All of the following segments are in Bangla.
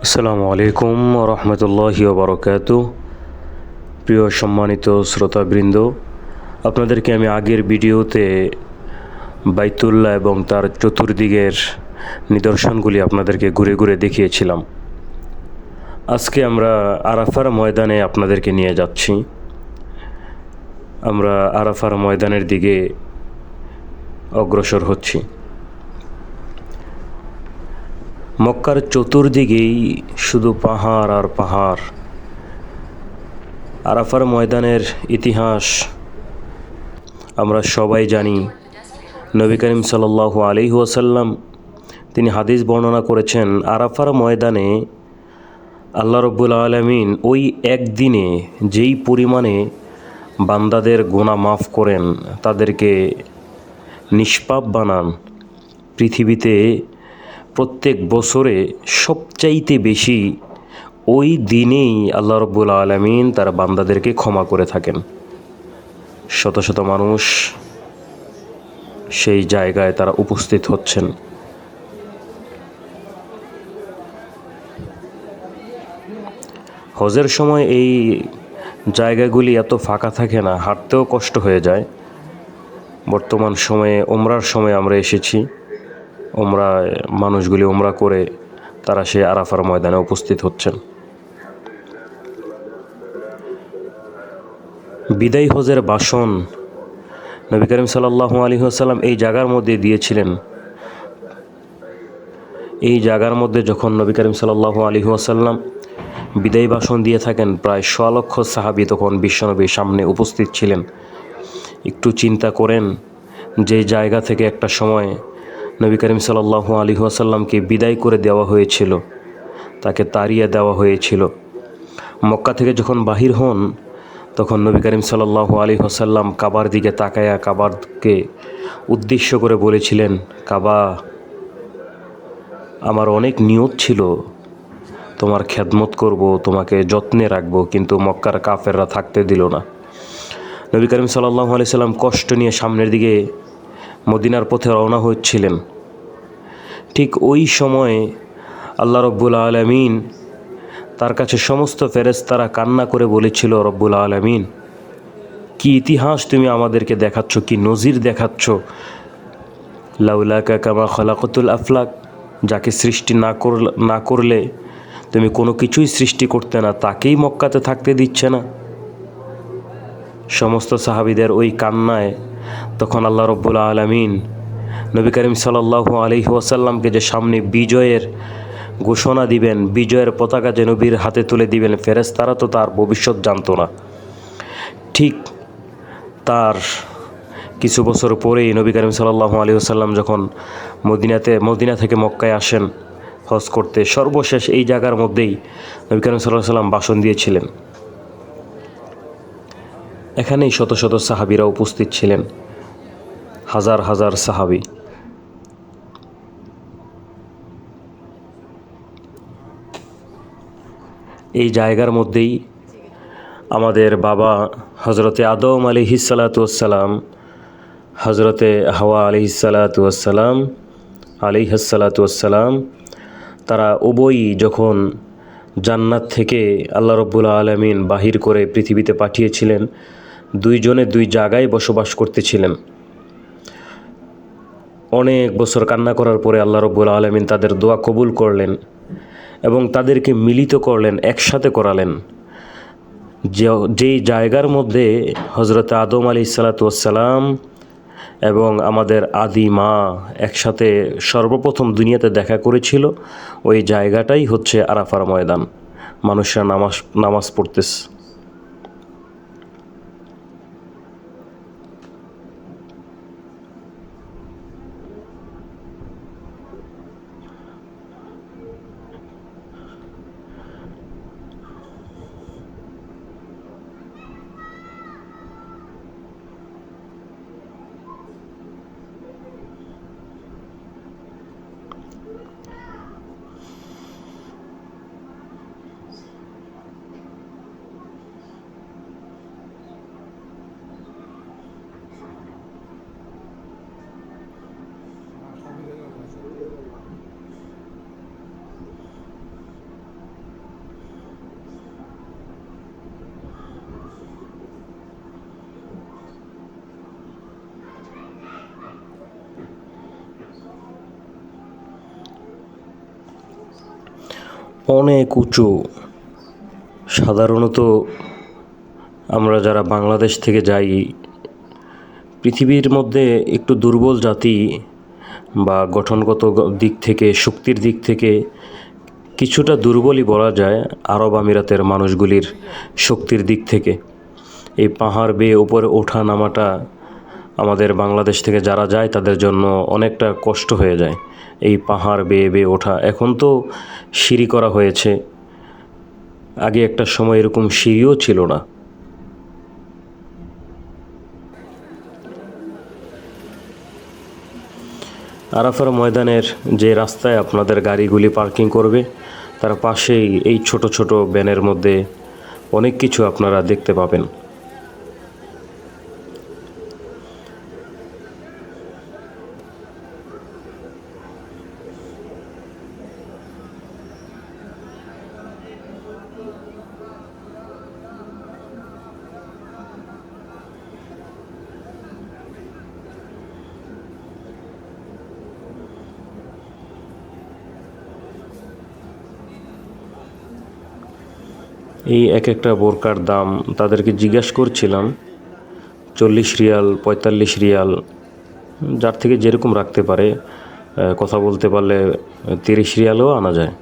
আসসালামু আলাইকুম রহমতুল্লাহি ওবরকাতু। প্রিয় সম্মানিত শ্রোতাবৃন্দ, আপনাদেরকে আমি আগের ভিডিওতে বাইতুল্লাহ এবং তার চতুর্দিকের নিদর্শনগুলি আপনাদেরকে ঘুরে ঘুরে দেখিয়েছিলাম। আজকে আমরা আরাফার ময়দানে আপনাদেরকে নিয়ে যাচ্ছি। আমরা আরাফার ময়দানের দিকে অগ্রসর হচ্ছি। মক্কার চতুর্দিকেই শুধু পাহাড় আর পাহাড়। আরাফার ময়দানের ইতিহাস আমরা সবাই জানি। নবী করিম সাল্লাল্লাহু আলাইহি ওয়াসাল্লাম তিনি হাদিস বর্ণনা করেছেন, আরাফার ময়দানে আল্লাহ রব্বুল আলামিন ওই একদিনে যেই পরিমাণে বান্দাদের গুনাহ মাফ করেন, তাদেরকে নিষ্পাপ বানান, পৃথিবীতে প্রত্যেক বছরে সবচাইতে বেশি ওই দিনেই আল্লাহ রব্বুল আলামিন তার বান্দাদেরকে ক্ষমা করে থাকেন। শত শত মানুষ সেই জায়গায় তারা উপস্থিত হচ্ছেন। হজের সময় এই জায়গাগুলি এত ফাঁকা থাকে না, হাঁটতেও কষ্ট হয়ে যায়। বর্তমান সময়ে ওমরার সময় আমরা এসেছি। মানুষগুলি ওমরা করে তারা সেই আরাফার ময়দানে উপস্থিত হচ্ছেন। বিদায়ী হজের ভাষণ নবী করিম সাল্লাল্লাহু আলাইহি ওয়াসাল্লাম এই জায়গার মধ্যে দিয়েছিলেন। এই জায়গার মধ্যে যখন নবী করিম সাল্লাল্লাহু আলাইহি ওয়াসাল্লাম বিদায়ী ভাষণ দিয়ে থাকেন, প্রায় 100 লক্ষ সাহাবী তখন বিশ্বনবীর সামনে উপস্থিত ছিলেন। একটু চিন্তা করেন, যে জায়গা থেকে একটা সময় নবী করিম সাল্লাল্লাহু আলাইহি ওয়াসাল্লামকে বিদায় করে দেওয়া হয়েছিল, তাকে তাড়িয়ে দেওয়া হয়েছিল। মক্কা থেকে যখন বাহির হন, তখন নবী করিম সাল্লাল্লাহু আলাইহি ওয়াসাল্লাম কাবার দিকে তাকায়া কাবারকে উদ্দেশ্য করে বলেছিলেন, কাবা, আমার অনেক নিয়ত ছিল তোমার খেদমত করব, তোমাকে যত্নে রাখবো, কিন্তু মক্কার কাফেররা থাকতে দিল না। নবী করিম সাল্লাল্লাহু আলাইহি সাল্লাম কষ্ট নিয়ে সামনের দিকে মদিনার পথে রওনা হচ্ছিলেন। ঠিক ওই সময়ে আল্লাহ রব্বুল আলামিন তার কাছে সমস্ত ফেরেশতারা কান্না করে বলেছিল, রব্বুল আলামিন, কি ইতিহাস তুমি আমাদেরকে দেখাচ্ছ, কি নজির দেখাচ্ছ। লাউলাকা কামা খলাকতুল আফলাক, যাকে সৃষ্টি না করলে তুমি কোনো কিছুই সৃষ্টি করতে না, তাকেই মক্কাতে থাকতে দিচ্ছে না। সমস্ত সাহাবীদের ওই কান্নায় তখন আল্লাহ রব্বুল আলামিন নবী করিম সাল্লাল্লাহু আলাইহি ওয়াসাল্লামকে যে সামনে বিজয়ের ঘোষণা দিবেন, বিজয়ের পতাকা যে নবীর হাতে তুলে দিবেন, ফেরেশতারা তো তার ভবিষ্যৎ জানতো না। ঠিক তার কিছু বছর পরেই নবী করিম সাল্লাল্লাহু আলাইহি ওয়াসাল্লাম যখন মদিনা থেকে মক্কায় আসেন হজ করতে, সর্বশেষ এই জায়গার মধ্যেই নবী করিম সাল্লাল্লাহু আলাইহি ওয়াসাল্লাম ভাষণ দিয়েছিলেন। এখানেই শত শত সাহাবীরা উপস্থিত ছিলেন, হাজার হাজার সাহাবী। এই জায়গার মধ্যেই আমাদের বাবা হজরতে আদম আলাইহিসসালাতু ওয়াসসালাম, হজরতে হাওয়া আলাইহিসসালাতু ওয়াসসালাম, তারা উভয়ই যখন জান্নাত থেকে আল্লাহ রব্বুল আলামিন বাহির করে পৃথিবীতে পাঠিয়েছিলেন, দুইজনে দুই জায়গায় বসবাস করতেছিলেন। অনেক বছর কান্না করার পরে আল্লাহ রব্বুল আলামিন তাদের দোয়া কবুল করলেন এবং তাদেরকে মিলিত করলেন, একসাথে করালেন। যেই জায়গার মধ্যে হজরত আদম আলাইহিসসালাতু ওয়াসসালাম এবং আমাদের আদি মা একসাথে সর্বপ্রথম দুনিয়াতে দেখা করেছিল, ওই জায়গাটাই হচ্ছে আরাফার ময়দান। মানুষরা নামাজ পড়তেছে। অনেক উঁচু। সাধারণত আমরা যারা বাংলাদেশ থেকে যাই, পৃথিবীর মধ্যে একটু দুর্বল জাতি বা গঠনগত দিক থেকে, শক্তির দিক থেকে কিছুটা দুর্বলই বলা যায় আরব আমিরাতের মানুষগুলির শক্তির দিক থেকে। এই পাহাড় বেয়ে উপরে ওঠা নামাটা আমাদের বাংলাদেশ থেকে যারা যায় তাদের জন্য অনেকটা কষ্ট হয়ে যায়, এই পাহাড় বেয়ে বেয়ে ওঠা। এখন তো সিঁড়ি করা হয়েছে, আগে একটা সময় এরকম সিঁড়িও ছিল না। আরাফার ময়দানের যে রাস্তায় আপনাদের গাড়িগুলি পার্কিং করবে, তার পাশেই এই ছোট ছোট ভ্যানের মধ্যে অনেক কিছু আপনারা দেখতে পাবেন। এই এক একটা বোরকার দাম তাদেরকে জিজ্ঞাসা করছিলাম, 40 রিয়াল, 45 রিয়াল, যার থেকে যেরকম রাখতে পারে। কথা বলতে পারলে 30 রিয়ালও আনা যায়।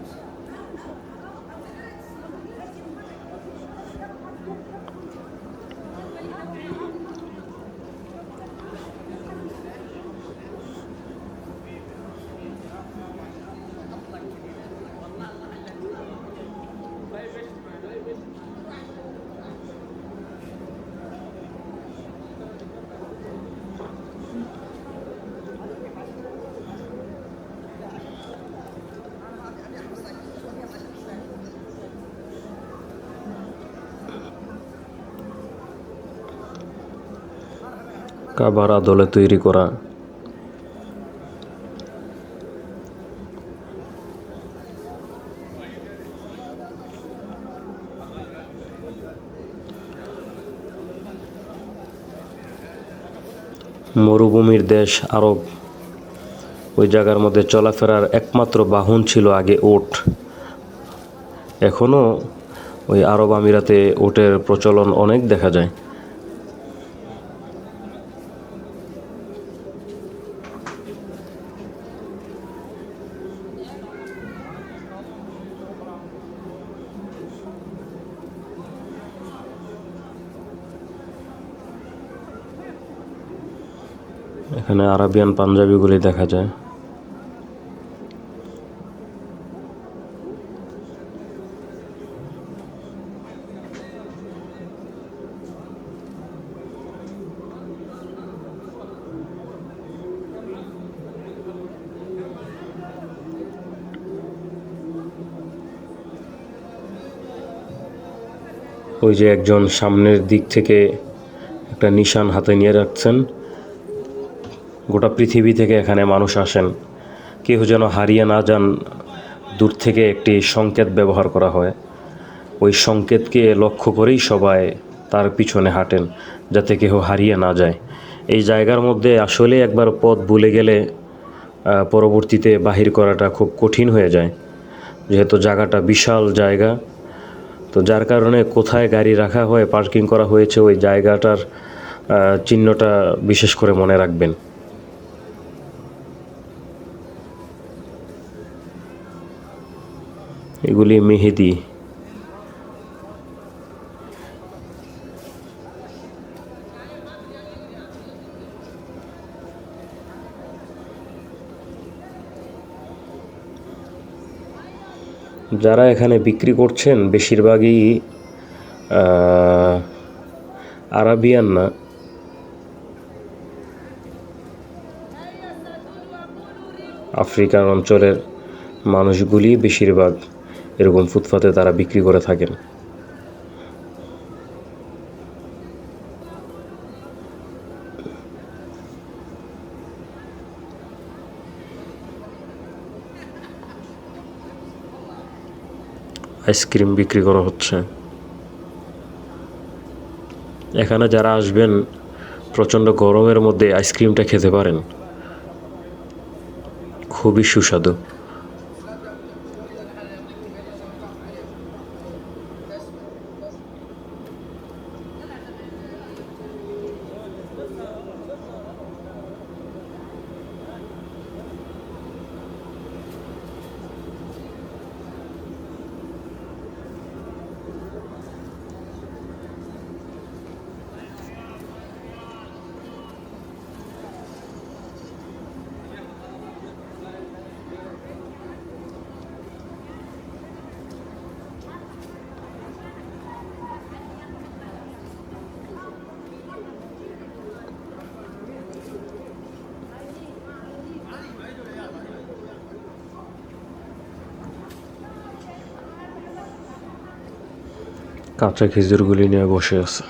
কাবার আদলে তৈরি করা। মরুভূমির দেশ আরব, ওই জায়গার মধ্যে চলাফেরার একমাত্র বাহন ছিল আগে উট। এখনও ওই আরব আমিরাতে উটের প্রচলন অনেক দেখা যায়। এখানে আরাবিয়ান পাঞ্জাবিগুলি দেখা যায়। ওই যে একজন সামনের দিক থেকে একটা নিশান হাতে নিয়ে রাখছেন। গোটা পৃথিবী থেকে এখানে মানুষ আসেন, কেউ যেন হারিয়ে না যান। দূর থেকে একটি সংকেত ব্যবহার করা হয়, ওই সংকেতকে লক্ষ্য করেই সবাই তার পিছনে হাঁটেন, যাতে কেউ হারিয়ে না যায়। এই জায়গার মধ্যে আসলে একবার পথ ভুলে গেলে পরবর্তীতে বাহির করাটা খুব কঠিন হয়ে যায়, যেহেতু জায়গাটা বিশাল জায়গা। তো যার কারণে কোথায় গাড়ি রাখা হয়, পার্কিং করা হয়েছে, ওই জায়গাটার চিহ্নটা বিশেষ করে মনে রাখবেন। এগুলি মেহেদি। যারা এখানে বিক্রি করছেন বেশিরভাগই আরাবিয়ান না, আফ্রিকান অঞ্চলের মানুষগুলি বেশিরভাগ এরকম ফুটপাতে তারা বিক্রি করে থাকেন। আইসক্রিম বিক্রি করা হচ্ছে। এখানে যারা আসবেন প্রচণ্ড গরমের মধ্যে আইসক্রিমটা খেতে পারেন, খুবই সুস্বাদু। কাঁচা খেজুরগুলি নিয়ে বসে আছে।